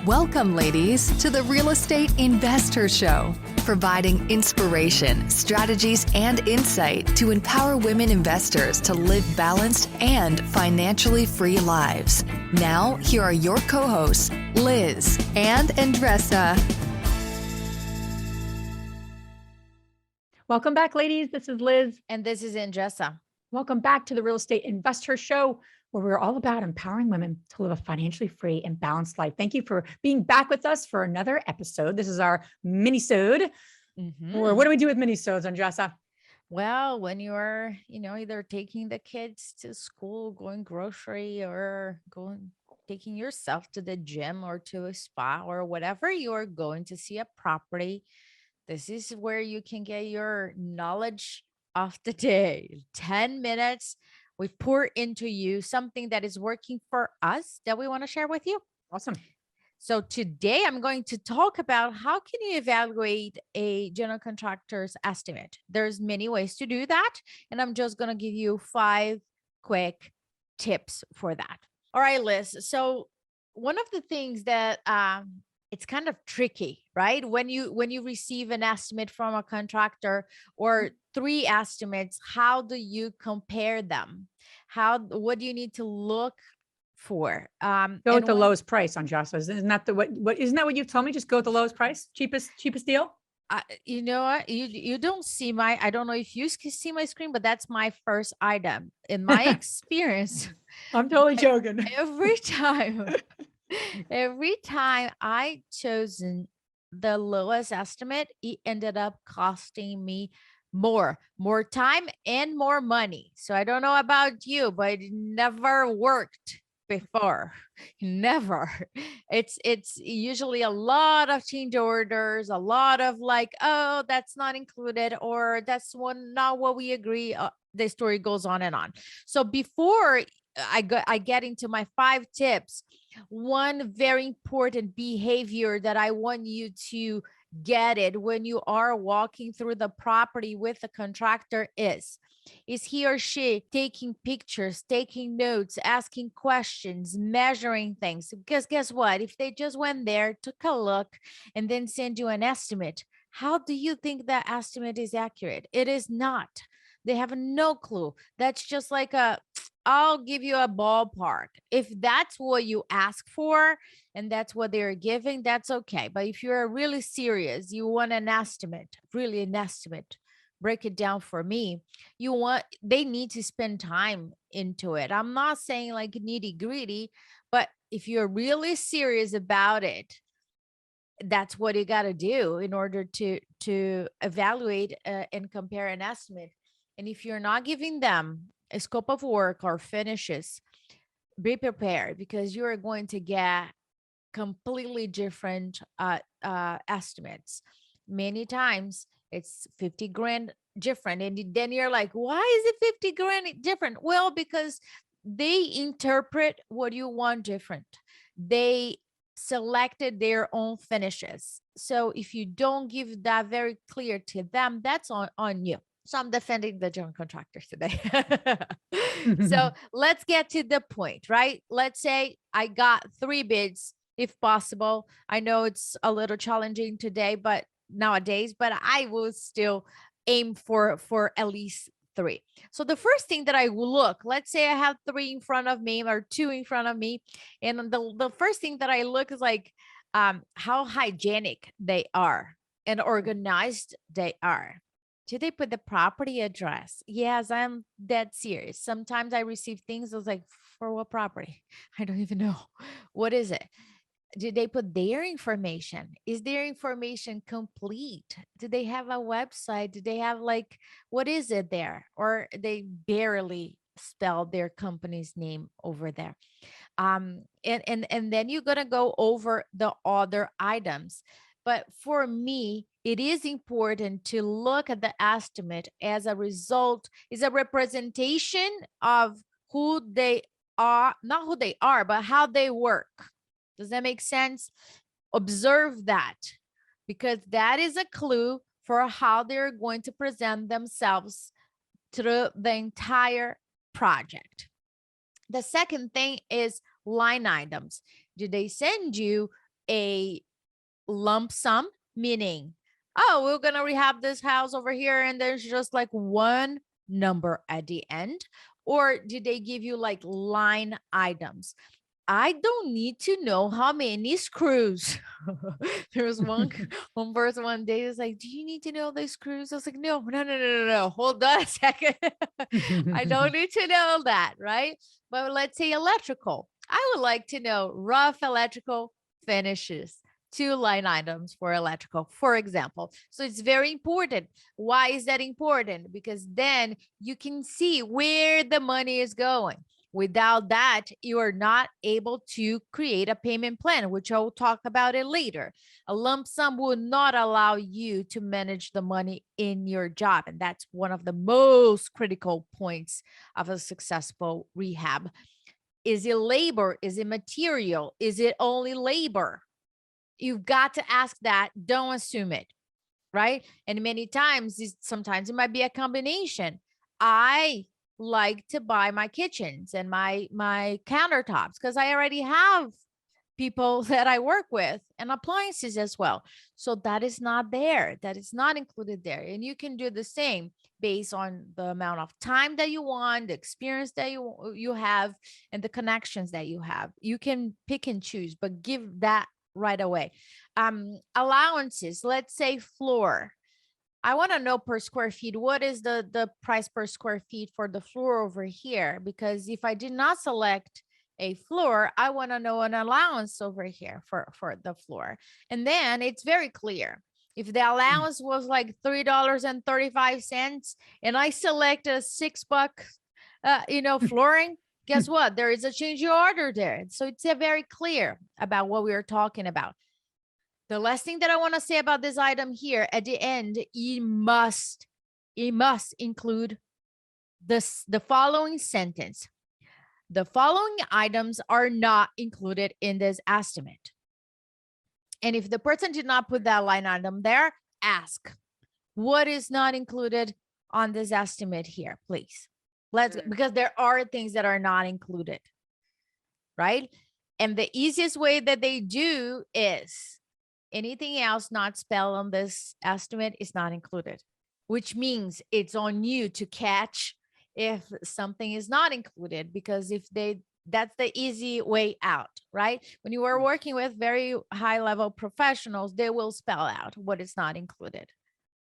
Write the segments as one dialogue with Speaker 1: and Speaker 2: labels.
Speaker 1: Welcome, ladies, to the Real Estate Investor Show, providing inspiration, strategies, and insight to empower women investors to live balanced and financially free lives. Now, here are your co-hosts, Liz and Andresa.
Speaker 2: Welcome back, ladies. This is Liz.
Speaker 3: And this is Andresa.
Speaker 2: Welcome back to the Real Estate Investor Show, where we're all about empowering women to live a financially free and balanced life. Thank you for being back with us for another episode. This is our Minisode. Or what do we do with Minisodes, Andresa?
Speaker 3: Well, when you're, either taking the kids to school, going grocery, or taking yourself to the gym or to a spa or whatever, you're going to see a property. This is where you can get your knowledge of the day. 10 minutes. We pour into you something that is working for us that we want to share with you.
Speaker 2: Awesome.
Speaker 3: So today I'm going to talk about how can you evaluate a general contractor's estimate. There's many ways to do that. And I'm just going to give you 5 quick tips for that. All right, Liz. So one of the things that it's kind of tricky, right? When you receive an estimate from a contractor or 3 estimates, how do you compare them? What do you need to look for?
Speaker 2: Go with the lowest price, Andresa. Isn't that isn't that what you told me? Just go with the lowest price, cheapest deal.
Speaker 3: You know what? You don't see I don't know if you can see my screen, but that's my first item in my experience.
Speaker 2: I'm totally joking.
Speaker 3: Every time I chosen the lowest estimate, it ended up costing me more time and more money. So I don't know about you, but it never worked before. Never. It's usually a lot of change orders, a lot of oh, that's not included, or that's not what we agree. The story goes on and on. So before I get into my 5 tips, one very important behavior that I want you to get it when you are walking through the property with the contractor is he or she taking pictures, taking notes, asking questions, measuring things? Because guess what? If they just went there, took a look, and then send you an estimate, how do you think that estimate is accurate? It is not. They have no clue. That's just like I'll give you a ballpark. If that's what you ask for and that's what they're giving, that's okay. But if you're really serious, you want an estimate, really an estimate, break it down for me. They need to spend time into it. I'm not saying like nitty gritty, but if you're really serious about it, that's what you got to do in order to evaluate and compare an estimate. And if you're not giving them a scope of work or finishes, be prepared, because you're going to get completely different estimates. Many times it's 50 grand different. And then you're like, why is it 50 grand different? Well, because they interpret what you want different. They selected their own finishes. So if you don't give that very clear to them, that's on you. So I'm defending the general contractors today. So let's get to the point, right? Let's say I got 3 bids, if possible. I know it's a little challenging nowadays, but I will still aim for at least 3. So the first thing that I will look, let's say I have 3 in front of me or 2 in front of me. And the first thing that I look is how hygienic they are and organized they are. Do they put the property address? Yes, I'm dead serious. Sometimes I receive things. I was like, for what property? I don't even know. What is it? Did they put their information? Is their information complete? Do they have a website? Do they have what is it there? Or they barely spell their company's name over there? And then you're going to go over the other items. But for me, it is important to look at the estimate as a result, is a representation of who they are, not who they are, but how they work. Does that make sense? Observe that, because that is a clue for how they're going to present themselves through the entire project. The second thing is line items. Do they send you a lump sum, meaning, oh, we're going to rehab this house over here and there's just like one number at the end? Or did they give you like line items? I don't need to know how many screws. There was one person one day was like, do you need to know the screws? I was like, no. Hold on a second. I don't need to know that, right? But let's say electrical. I would like to know rough electrical finishes, 2 line items for electrical, for example. So it's very important. Why is that important? Because then you can see where the money is going. Without that, you are not able to create a payment plan, which I'll talk about it later. A lump sum will not allow you to manage the money in your job. And that's one of the most critical points of a successful rehab. Is it labor? Is it material? Is it only labor? You've got to ask that. Don't assume it, right? And many times, sometimes it might be a combination. I like to buy my kitchens and my countertops because I already have people that I work with and appliances as well. So that is not there. That is not included there. And you can do the same based on the amount of time that you want, the experience that you have, and the connections that you have. You can pick and choose, but give that right away. Allowances, let's say floor. I want to know per square feet, what is the price per square feet for the floor over here? Because if I did not select a floor, I want to know an allowance over here for the floor. And then it's very clear. If the allowance was like $3.35 and I select a $6, flooring, guess what? There is a change of order there. So it's very clear about what we are talking about. The last thing that I want to say about this item here at the end, it must include the following sentence. The following items are not included in this estimate. And if the person did not put that line item there, ask, what is not included on this estimate here, please? Because there are things that are not included, right? And the easiest way that they do is anything else not spelled on this estimate is not included, which means it's on you to catch if something is not included, because that's the easy way out, right? When you are working with very high level professionals, they will spell out what is not included.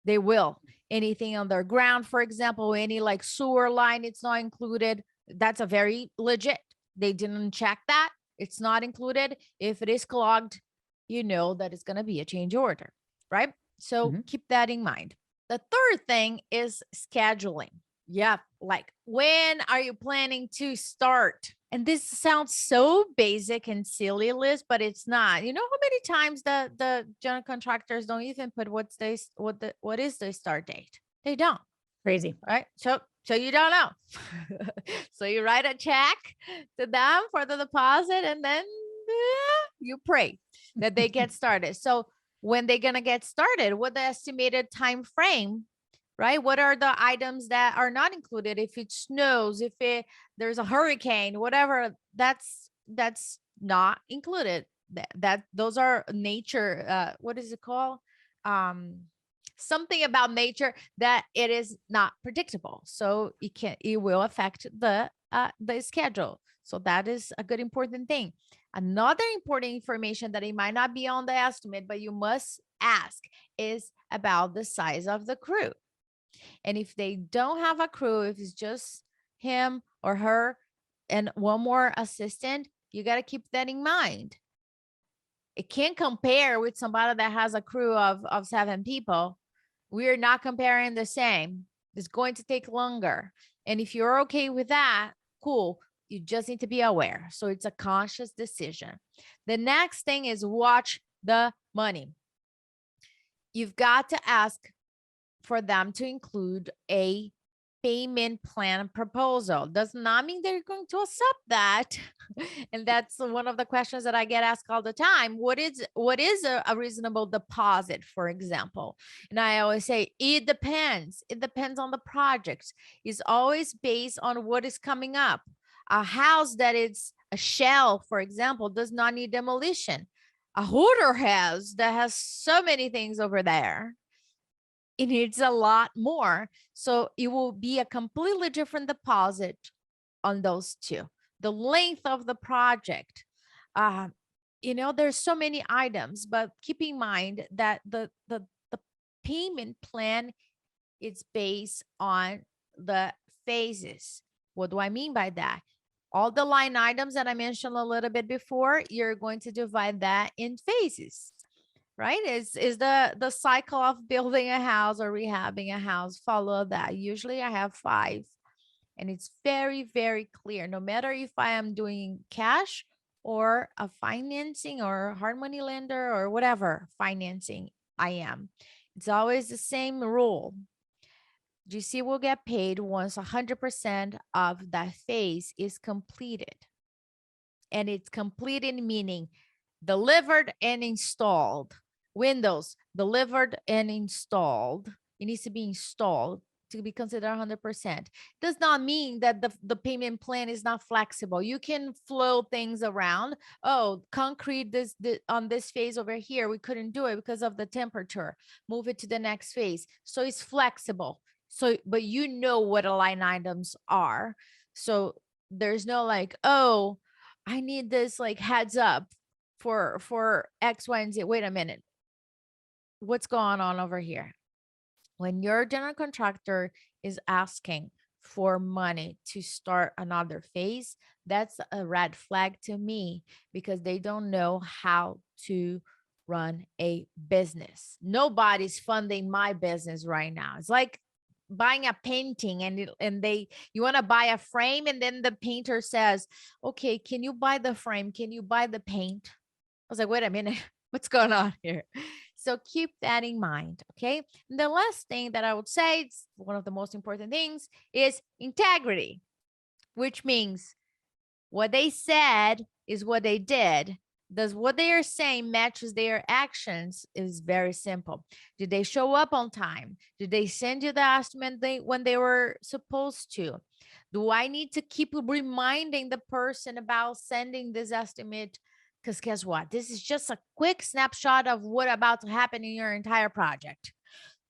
Speaker 3: They will. Anything underground, for example, any like sewer line, it's not included. That's a very legit. They didn't check that. It's not included. If it is clogged, you know that it's going to be a change order, right? So keep that in mind. The third thing is scheduling. Yeah, like when are you planning to start? And this sounds so basic and silly, Liz, but it's not. You know how many times the general contractors don't even put what is the start date? They don't.
Speaker 2: Crazy,
Speaker 3: right? So you don't know. So you write a check to them for the deposit, and then you pray that they get started. So when they're gonna get started, what the estimated time frame, right? What are the items that are not included? If it snows, if there's a hurricane, whatever, that's not included. That those are nature. What is it called? Something about nature that it is not predictable. So it will affect the schedule. So that is a good important thing. Another important information that it might not be on the estimate, but you must ask, is about the size of the crew. And if they don't have a crew, if it's just him or her and one more assistant, you got to keep that in mind. It can't compare with somebody that has a crew of 7 people. We're not comparing the same. It's going to take longer. And if you're okay with that, cool. You just need to be aware. So it's a conscious decision. The next thing is watch the money. You've got to ask for them to include a payment plan proposal. Does not mean they're going to accept that. And that's one of the questions that I get asked all the time. What is a reasonable deposit, for example? And I always say, it depends. It depends on the project. It's always based on what is coming up. A house that is a shell, for example, does not need demolition. a hoarder has that has so many things over there. It needs a lot more. So it will be a completely different deposit on those two. The length of the project. There's so many items, but keep in mind that the payment plan is based on the phases. What do I mean by that? All the line items that I mentioned a little bit before, you're going to divide that in phases, right? Is the cycle of building a house or rehabbing a house, follow that. Usually I have 5, and it's very, very clear. No matter if I am doing cash or a financing or hard money lender or whatever financing I am, it's always the same rule. GC will get paid once 100% of that phase is completed. And it's completed meaning delivered and installed. Windows delivered and installed. It needs to be installed to be considered 100%. Does not mean that the payment plan is not flexible. You can flow things around. Oh, concrete on this phase over here, we couldn't do it because of the temperature. Move it to the next phase. So it's flexible. So, but you know what the line items are. So there's no like, oh, I need this like heads up for X, Y, and Z. Wait a minute. What's going on over here? When your general contractor is asking for money to start another phase, that's a red flag to me, because they don't know how to run a business. Nobody's funding my business right now. It's like buying a painting, and you want to buy a frame, and then the painter says, okay, can you buy the frame? Can you buy the paint? I was like, wait a minute, what's going on here? So keep that in mind, okay? And the last thing that I would say, it's one of the most important things, is integrity, which means what they said is what they did. Does what they are saying matches their actions? Is very simple. Did they show up on time? Did they send you the estimate when they were supposed to? Do I need to keep reminding the person about sending this estimate? Because guess what? This is just a quick snapshot of what about to happen in your entire project.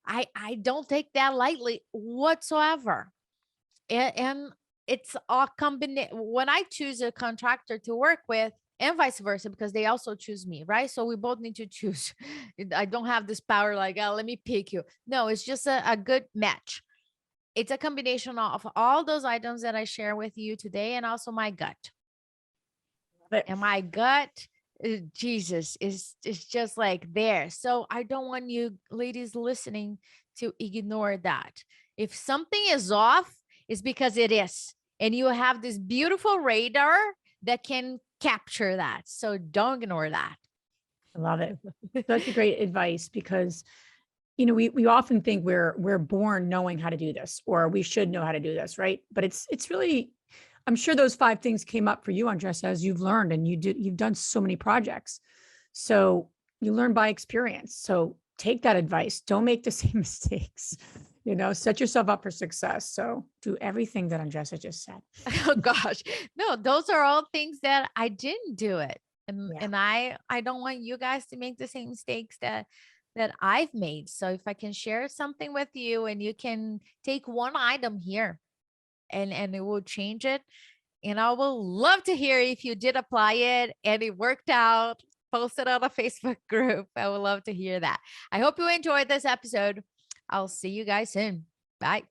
Speaker 3: I don't take that lightly whatsoever. And it's a combination. When I choose a contractor to work with, and vice versa, because they also choose me, right? So we both need to choose. I don't have this power like, oh, let me pick you. No, it's just a good match. It's a combination of all those items that I share with you today, and also my gut. And my gut, Jesus, is just like there. So I don't want you ladies listening to ignore that. If something is off, it's because it is. And you have this beautiful radar that can capture that. So don't ignore that.
Speaker 2: I love it. Such a great advice, because we often think we're born knowing how to do this, or we should know how to do this, right? But it's really, I'm sure those 5 things came up for you, Andresa, as you've learned, and you've done so many projects. So you learn by experience. So take that advice. Don't make the same mistakes. Set yourself up for success. So do everything that Andresa just said.
Speaker 3: Oh gosh. No, those are all things that I didn't do it. And I don't want you guys to make the same mistakes that I've made. So if I can share something with you, and you can take one item here and it will change it. And I will love to hear if you did apply it and it worked out. Post it on a Facebook group. I would love to hear that. I hope you enjoyed this episode. I'll see you guys soon. Bye.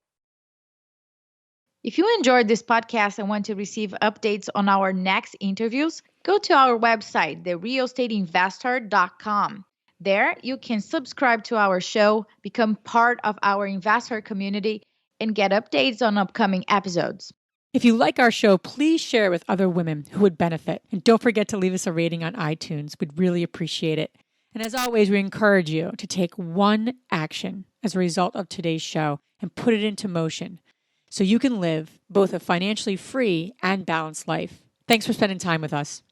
Speaker 3: If you enjoyed this podcast and want to receive updates on our next interviews, go to our website, therealestateinvestor.com. There, you can subscribe to our show, become part of our investor community, and get updates on upcoming episodes.
Speaker 2: If you like our show, please share it with other women who would benefit. And don't forget to leave us a rating on iTunes. We'd really appreciate it. And as always, we encourage you to take one action as a result of today's show and put it into motion so you can live both a financially free and balanced life. Thanks for spending time with us.